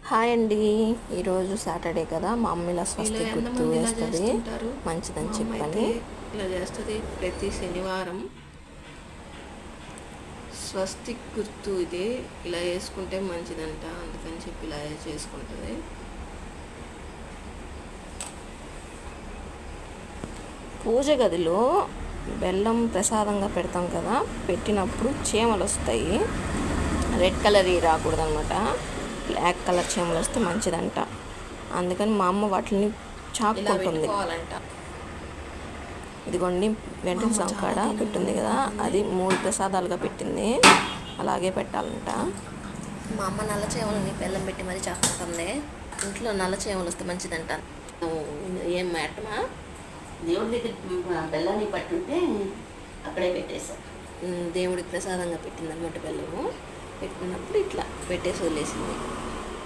Hi అండి. ఈరోజు Saturday కదా, మా అమ్మ ఇలా స్వస్తి గుర్తు వేస్తుంది, మంచిదని చెప్పని ఇలా చేస్తుంది. ప్రతి శనివారం స్వస్తి గుర్తు ఇది ఇలా వేసుకుంటే మంచిదంట, అందుకని చెప్పి ఇలా చేసుకుంటుంది. పూజ గదిలో బెల్లం ప్రసాదంగా పెడతాం కదా, పెట్టినప్పుడు చీమలు వస్తాయి. రెడ్ కలర్ రాకూడదు అనమాట, బ్లాక్ కలర్ చీమలు వస్తే మంచిదంట. అందుకని మా అమ్మ వాటిని చాకుంటుంది. ఇదిగోండి వెంటనే సంకాడ పెట్టింది కదా, అది 3 ప్రసాదాలుగా పెట్టింది, అలాగే పెట్టాలంట. మా అమ్మ నల్ల చీమలని బెల్లం పెట్టి మరీ చాకుంటుంది. ఇంట్లో నల్ల చీమలు వస్తే మంచిదంట. ఏం మేటమా దేవుడి దగ్గర బెల్లాన్ని పట్టుంటే అక్కడే పెట్టేశారు. దేవుడికి ప్రసాదంగా పెట్టింది అనమాట. బెల్లము పెట్టినప్పుడు ఇట్లా పెట్టేసి వదిలేసింది.